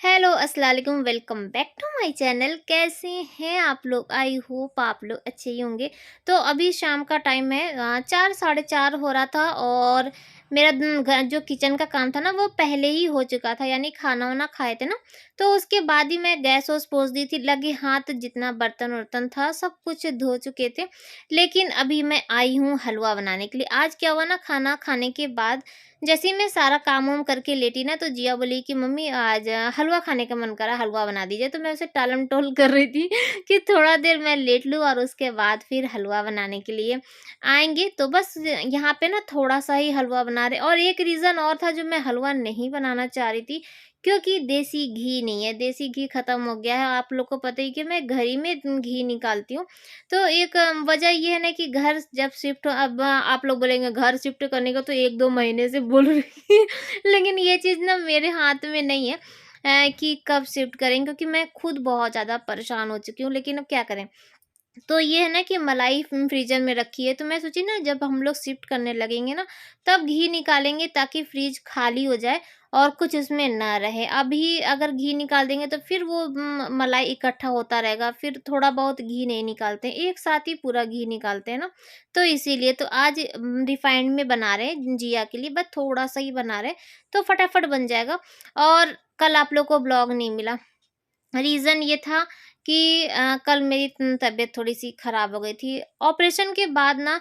Hello अस्सलाम वालेकुम, welcome back to my channel. कैसे हैं आप लोग? आई होप आप लोग अच्छे ही होंगे। तो अभी शाम का टाइम है, 4 साढ़े 4 हो रहा था और मेरा जो किचन का काम था ना वो पहले ही हो चुका था, यानी खाना वाना खाए थे ना, तो उसके बाद ही मैं गैस वैस पोंछ दी थी। लगे हाथ जितना बर्तन वर्तन था सब कुछ धो चुके थे। लेकिन अभी मैं आई हूँ हलवा बनाने के लिए। आज क्या हुआ ना, खाना खाने के बाद जैसे ही मैं सारा काम वाम करके लेटी ना, तो जिया बोली कि मम्मी आज हलवा खाने का मन करा, हलवा बना दीजिए। तो मैं उसे टालम-टोल कर रही थी कि थोड़ा देर मैं लेट लूँ और उसके बाद फिर हलवा बनाने के लिए आएँगे। तो बस यहाँ पे ना थोड़ा-सा ही हलवा बना रहे, और एक रीज़न और था जो मैं हलवा नहीं बनाना चाह रही थी, क्योंकि देसी घी नहीं है, देसी घी खत्म हो गया है। आप लोग को पता ही कि मैं घर ही में घी निकालती हूँ। तो एक वजह ये है ना कि घर जब शिफ्ट अब आप लोग बोलेंगे घर शिफ्ट करने का तो 1-2 महीने से बोल रही लेकिन ये चीज़ ना मेरे हाथ में नहीं है कि कब शिफ्ट करेंगे, क्योंकि मैं खुद बहुत ज़्यादा परेशान हो चुकी हूँ। लेकिन अब क्या करें? तो ये है ना कि मलाई फ्रीज़र में रखी है, तो मैं सोची ना जब हम लोग शिफ्ट करने लगेंगे ना, तब घी निकालेंगे ताकि फ्रिज खाली हो जाए और कुछ उसमें ना रहे। अभी अगर घी निकाल देंगे तो फिर वो मलाई इकट्ठा होता रहेगा, फिर थोड़ा बहुत घी नहीं निकालते हैं, एक साथ ही पूरा घी निकालते हैं ना। तो इसीलिए तो आज रिफाइंड में बना रहे हैं जिया के लिए, बस थोड़ा-सा ही बना रहे हैं, तो फटाफट बन जाएगा। और कल आप लोग को ब्लॉग नहीं मिला। रीज़न ये था कि कल मेरी तबीयत थोड़ी-सी ख़राब हो गई थी। ऑपरेशन के बाद ना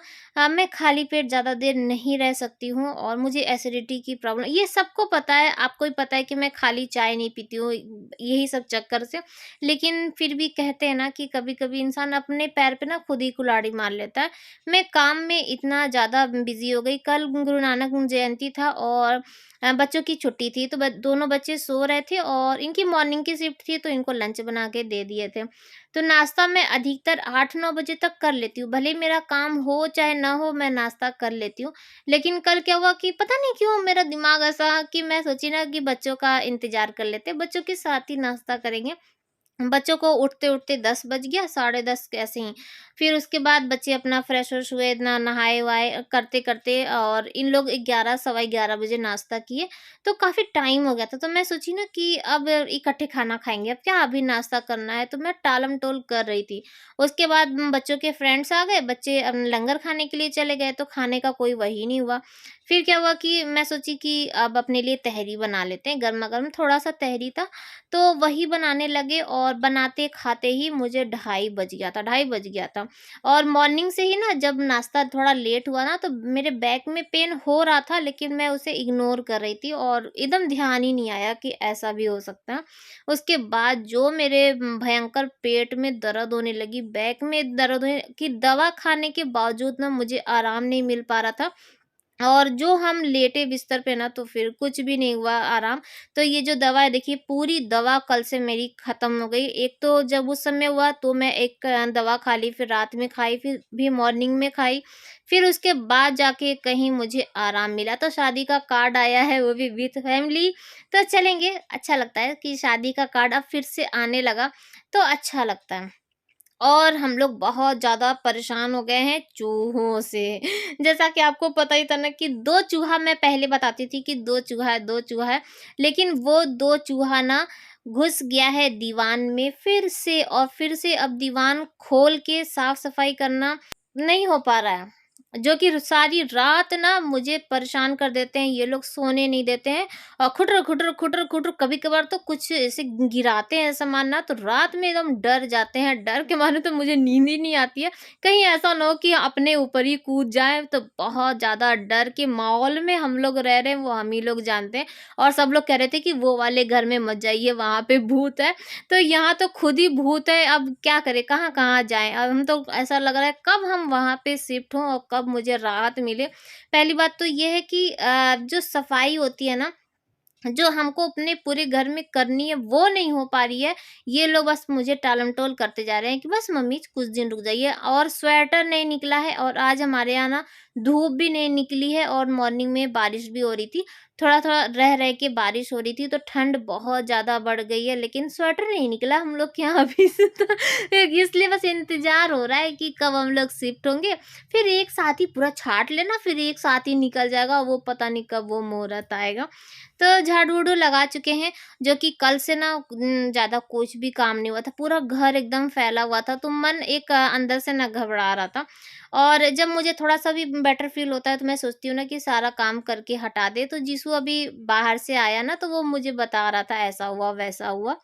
मैं खाली पेट ज़्यादा देर नहीं रह सकती हूँ और मुझे एसिडिटी की प्रॉब्लम, ये सबको पता है, आपको भी पता है कि मैं खाली चाय नहीं पीती हूँ, यही सब चक्कर से। लेकिन फिर भी कहते हैं ना कि कभी-कभी इंसान अपने पैर पे ना खुद ही कुल्हाड़ी मार लेता है। मैं काम में इतना ज़्यादा बिज़ी हो गई, कल गुरु नानक जयंती था और बच्चों की छुट्टी थी, तो ब दोनों बच्चे सो रहे थे और इनकी मॉर्निंग की शिफ्ट थी, तो इनको लंच बना के दे दिए थे। तो नाश्ता मैं अधिकतर 8-9 बजे तक कर लेती हूँ, भले ही मेरा काम हो चाहे ना हो, मैं नाश्ता कर लेती हूँ। लेकिन कल क्या हुआ कि पता नहीं क्यों मेरा दिमाग ऐसा कि मैं सोची ना कि बच्चों का इंतज़ार कर लेते हैं, बच्चों के साथ ही नाश्ता करेंगे। बच्चों को उठते-उठते 10 बज गया, साढ़े 10 ऐसे ही। फिर उसके बाद बच्चे अपना फ्रेश-व्रेश हुए, ना नहाए-वहाए करते-करते और इन लोग 11 सवा 11 बजे नाश्ता किए, तो काफ़ी टाइम हो गया था। तो मैं सोची ना कि अब इकट्ठे खाना खाएँगे, अब क्या अभी नाश्ता करना है, तो मैं टालम-टोल कर रही थी। उसके बाद बच्चों के फ्रेंड्स आ गए, बच्चे लंगर खाने के लिए चले गए, तो खाने का कोई वही नहीं हुआ। फिर क्या हुआ कि मैं सोची कि अब अपने लिए तहरी बना लेते हैं, गरमा-गरम थोड़ा-सा तहरी था, तो वही बनाने लगे और बनाते खाते ही मुझे ढाई बज गया था, ढाई बज गया था। और मॉर्निंग से ही ना जब नाश्ता थोड़ा लेट हुआ ना, तो मेरे बैक में पेन हो रहा था, लेकिन मैं उसे इग्नोर कर रही थी और एकदम ध्यान ही नहीं आया कि ऐसा भी हो सकता है। उसके बाद जो मेरे भयंकर पेट में दर्द होने लगी, बैक में दर्द होने कि दवा खाने के बावजूद ना मुझे आराम नहीं मिल पा रहा था। और जो हम लेटे बिस्तर पे ना, तो फिर कुछ भी नहीं हुआ आराम। तो ये जो दवा है देखिए, पूरी दवा कल से मेरी ख़त्म हो गई। एक तो जब उस समय हुआ तो मैं एक दवा खा ली, फिर रात में खाई, फिर भी मॉर्निंग में खाई। फिर उसके बाद जाके कहीं मुझे आराम मिला। तो शादी का कार्ड आया है, वो भी विथ फैमिली। तो चलेंगे, अच्छा लगता है कि शादी का कार्ड अब फिर से आने लगा, तो अच्छा लगता है। और हम लोग बहुत ज़्यादा परेशान हो गए हैं चूहों से। जैसा कि आपको पता ही था ना कि 2 चूहा, मैं पहले बताती थी कि 2 चूहा है, 2 चूहा है, लेकिन वो 2 चूहा ना घुस गया है दीवान में फिर से, और फिर से अब दीवान खोल के साफ-सफाई करना नहीं हो पा रहा है। जो कि सारी रात ना मुझे परेशान कर देते हैं, ये लोग सोने नहीं देते हैं और खुटर, खुटर, खुटर, खुटर कभी-कभार तो कुछ ऐसे गिराते हैं सामान ना, तो रात में एकदम डर जाते हैं। डर के मारे तो मुझे नींद ही नहीं आती है। कहीं ऐसा ना हो कि अपने ऊपर ही कूद जाएँ, तो बहुत ज़्यादा डर के माहौल में हम लोग रह रहे हैं, वो हम ही लोग जानते हैं। और सब लोग कह रहे थे कि वो वाले घर में मत जाइए, वहाँ पे भूत है। तो यहाँ तो खुद ही भूत है, अब क्या करें, कहाँ-कहाँ जाएँ? अब हम तो ऐसा लग रहा है कब हम वहाँ पे शिफ्ट हों और कब मुझे राहत मिले। पहली बात तो ये है कि जो सफाई होती है ना, जो हमको अपने पूरे घर में करनी है, वो नहीं हो पा रही है। ये लोग बस मुझे टालम-टोल करते जा रहे हैं कि बस मम्मी कुछ दिन रुक जाइए, और स्वेटर नहीं निकला है और आज हमारे यहाँ ना धूप भी नहीं निकली है और मॉर्निंग में बारिश भी हो रही थी। थोड़ा-थोड़ा रह रह के बारिश हो रही थी, तो ठंड बहुत ज़्यादा बढ़ गई है, लेकिन स्वेटर नहीं निकला हम लोग के यहाँ अभी से तो इसलिए बस इंतज़ार हो रहा है कि कब हम लोग शिफ्ट होंगे। फिर एक साथ ही पूरा छाँट लेना, फिर एक साथ ही निकल जाएगा, वो पता नहीं कब वो मुहूर्त आएगा। तो झाड़ू-वाड़ू लगा चुके हैं, जो कि कल से ना ज़्यादा कुछ भी काम नहीं हुआ था। पूरा घर एकदम फैला हुआ था, तो मन एक अंदर से ना घबरा रहा था। और जब मुझे थोड़ा-सा भी बेटर फ़ील होता है, तो मैं सोचती हूँ ना कि सारा काम करके हटा दे। तो जीसू अभी बाहर से आया ना, तो वो मुझे बता रहा था, ऐसा हुआ, वैसा हुआ।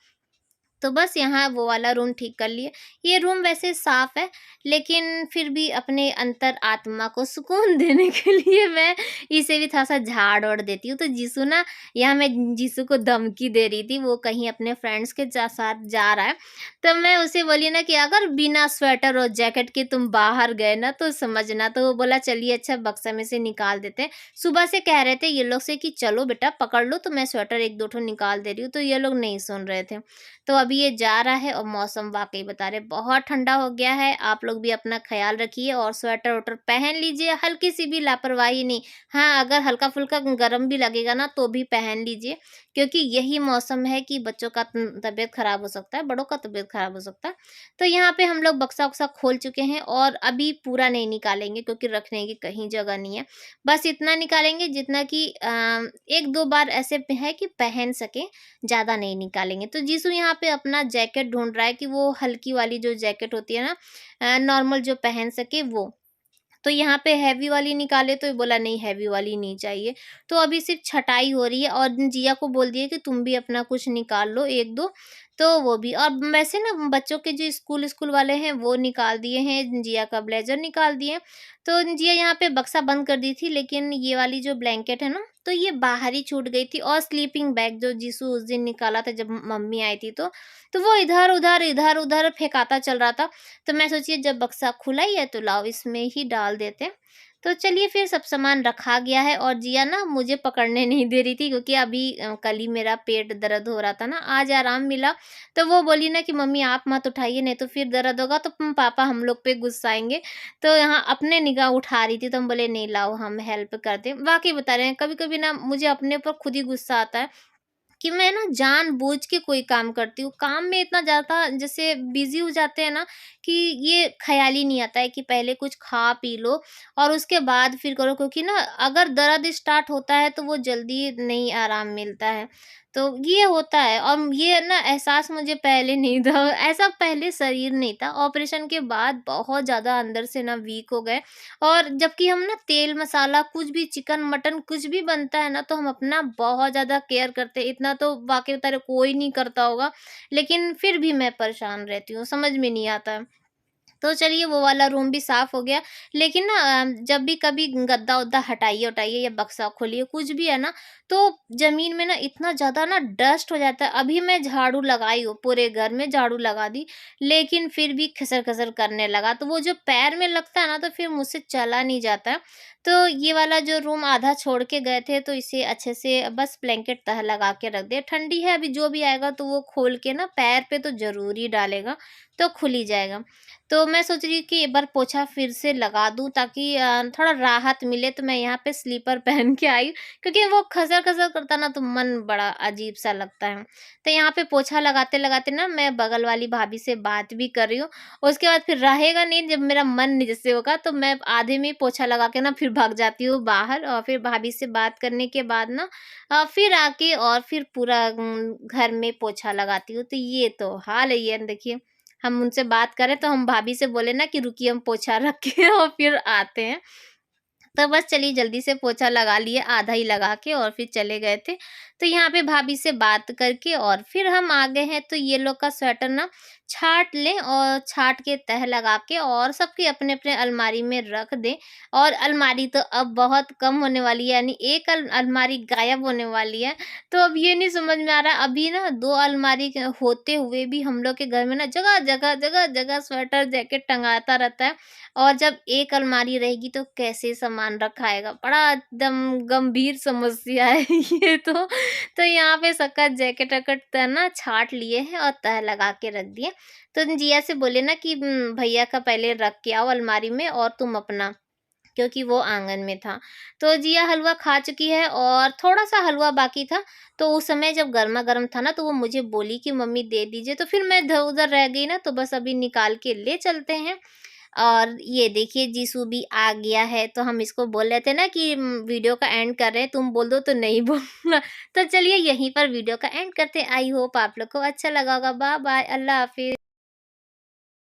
तो बस यहाँ वो वाला रूम ठीक कर लिए। ये रूम वैसे साफ़ है, लेकिन फिर भी अपने अंतर आत्मा को सुकून देने के लिए मैं इसे भी थोड़ा-सा झाड़-वाड़ देती हूँ। तो जीसू ना, यहाँ मैं जीसू को धमकी दे रही थी, वो कहीं अपने फ्रेंड्स के साथ जा रहा है। तो मैं उसे बोली ना कि अगर बिना स्वेटर और जैकेट के तुम बाहर गए ना, तो समझना। तो वो बोला चलिए अच्छा बक्सा में से निकाल देते हैं। सुबह से कह रहे थे ये लोग से कि चलो बेटा पकड़ लो, तो मैं स्वेटर 1-2 ठो निकाल दे रही हूँ, तो ये लोग नहीं सुन रहे थे। तो अभी ये जा रहा है और मौसम वाक़ई बता रहे बहुत ठंडा हो गया है। आप लोग भी अपना ख़्याल रखिए और स्वेटर-वोटर पहन लीजिए, हल्की-सी भी लापरवाही नहीं। हाँ, अगर हल्का-फुल्का गरम भी लगेगा ना तो भी पहन लीजिए, क्योंकि यही मौसम है कि बच्चों का तबीयत ख़राब हो सकता है, बड़ों का तबीयत ख़राब हो सकता है। तो यहाँ पे हम लोग बक्सा-वक्सा खोल चुके हैं और अभी पूरा नहीं निकालेंगे, क्योंकि रखने की कहीं जगह नहीं है। बस इतना निकालेंगे जितना कि 1-2 बार ऐसे है कि पहन सकें, ज़्यादा नहीं निकालेंगे। तो जीसू यहाँ पे अपना जैकेट ढूँढ रहा है कि वो हल्की वाली जो जैकेट होती है ना, नॉर्मल जो पहन सके वो। तो यहाँ पे हैवी वाली निकाले, तो ये बोला नहीं हैवी वाली नहीं चाहिए। तो अभी सिर्फ़ छँटाई हो रही है और जिया को बोल दिया कि तुम भी अपना कुछ निकाल लो 1-2, तो वो भी। और वैसे ना बच्चों के जो स्कूल वाले हैं वो निकाल दिए हैं, जिया का ब्लेज़र निकाल दिए हैं। तो जिया यहाँ पे बक्सा बंद कर दी थी, लेकिन ये वाली जो ब्लैंकेट है ना, तो ये बाहर ही छूट गई थी। और स्लीपिंग बैग जो जीसू उस दिन निकाला था जब मम्मी आई थी, तो वो इधर-उधर, इधर-उधर फेंकाता चल रहा था। तो मैं सोची जब बक्सा खुला ही है तो लाओ इसमें ही डाल देते हैं। तो चलिए फिर सब सामान रखा गया है और जिया ना मुझे पकड़ने नहीं दे रही थी, क्योंकि अभी कल ही मेरा पेट दर्द हो रहा था ना, आज आराम मिला। तो वो बोली ना कि मम्मी आप मत उठाइए, नहीं तो फिर दर्द होगा तो पापा हम लोग पे गुस्साएँगे। तो यहाँ अपने निगाह उठा रही थी, तो हम बोले नहीं लाओ हम हेल्प करते हैं। वाक़ई बता रहे हैं, कभी-कभी ना मुझे अपने ऊपर खुद ही गुस्सा आता है कि मैं ना जानबूझ के कोई काम करती हूँ। काम में इतना ज़्यादा जैसे बिज़ी हो जाते हैं ना, कि ये ख़्याल ही नहीं आता है कि पहले कुछ खा पी लो और उसके बाद फिर करो, क्योंकि ना अगर दर्द स्टार्ट होता है तो वो जल्दी नहीं आराम मिलता है। तो ये होता है और ये ना एहसास मुझे पहले नहीं था, ऐसा पहले शरीर नहीं था। ऑपरेशन के बाद बहुत ज़्यादा अंदर से ना वीक हो गए। और जबकि हम ना तेल मसाला कुछ भी चिकन मटन कुछ भी बनता है ना, तो हम अपना बहुत ज़्यादा केयर करते हैं। इतना तो वाकई बता रहे कोई नहीं करता होगा, लेकिन फिर भी मैं परेशान रहती हूँ, समझ में नहीं आता है। तो चलिए वो वाला रूम भी साफ हो गया। लेकिन ना जब भी कभी गद्दा-वद्दा हटाइए-वटाइए या बक्सा खोलिए कुछ भी है ना, तो ज़मीन में ना इतना ज़्यादा ना डस्ट हो जाता है। अभी मैं झाड़ू लगाई हूँ, पूरे घर में झाड़ू लगा दी, लेकिन फिर भी खसर-खसर करने लगा। तो वो जो पैर में लगता है ना, तो फिर मुझसे चला नहीं जाता है। तो ये वाला जो रूम आधा छोड़ के गए थे, तो इसे अच्छे से बस ब्लैंकेट तह लगा के रख दिया। ठंडी है, अभी जो भी आएगा तो वो खोल के ना पैर पे तो ज़रूर ही डालेगा, तो खुल ही जाएगा। तो मैं सोच रही हूँ कि एक बार पोछा फिर से लगा दूँ, ताकि थोड़ा राहत मिले। तो मैं यहाँ पे स्लीपर पहन के आई, क्योंकि वो खसर-खसर करता ना तो मन बड़ा अजीब-सा लगता है। तो यहाँ पे पोछा लगाते-लगाते ना मैं बगल वाली भाभी से बात भी कर रही हूँ। उसके बाद फिर रहेगा नहीं, जब मेरा मन जैसे होगा तो मैं आधे में ही पोछा लगा के ना फिर भाग जाती हूँ बाहर, और फिर भाभी से बात करने के बाद ना फिर आके और फिर पूरा घर में पोछा लगाती हूँ। तो ये तो हाल है ये देखिए। हम उनसे बात करें तो हम भाभी से बोले ना कि रुकिए हम पोछा रख के और फिर आते हैं। तो बस चलिए जल्दी से पोछा लगा लिए, आधा ही लगा के और फिर चले गए थे। तो यहाँ पे भाभी से बात करके और फिर हम आ गए हैं। तो ये लोग का स्वेटर ना छाँट लें और छाँट के तह लगा के और सबके अपने-अपने अलमारी में रख दें। और अलमारी तो अब बहुत कम होने वाली है, यानी एक अलमारी गायब होने वाली है। तो अब ये नहीं समझ में आ रहा, अभी ना 2 अलमारी होते हुए भी हम लोग के घर में ना जगह-जगह, जगह-जगह स्वेटर, जैकेट टंगाता रहता है। और जब एक अलमारी रहेगी तो कैसे सामान रखाएगा? बड़ा एकदम गंभीर समस्या है ये तो। तो यहाँ पे सबका जैकेट-वैकेट त ना छाँट लिए हैं और तह लगा के रख दिए। तो जिया से बोले ना कि भैया का पहले रख के आओ अलमारी में और तुम अपना क्योंकि वो आंगन में था। तो जिया हलवा खा चुकी है और थोड़ा-सा हलवा बाकी था, तो उस समय जब गरमा-गरम था ना तो वो मुझे बोली कि मम्मी दे दीजिए, तो फिर मैं इधर-उधर रह गई ना, तो बस अभी निकाल के ले चलते हैं। और ये देखिए जीसू भी आ गया है, तो हम इसको बोल रहे थे ना कि वीडियो का एंड कर रहे हैं, तुम बोल दो तो नहीं बोलना। तो चलिए यहीं पर वीडियो का एंड करते हैं। आई होप आप लोग को अच्छा लगा होगा। बाय बाय, अल्लाह हाफ़िज़।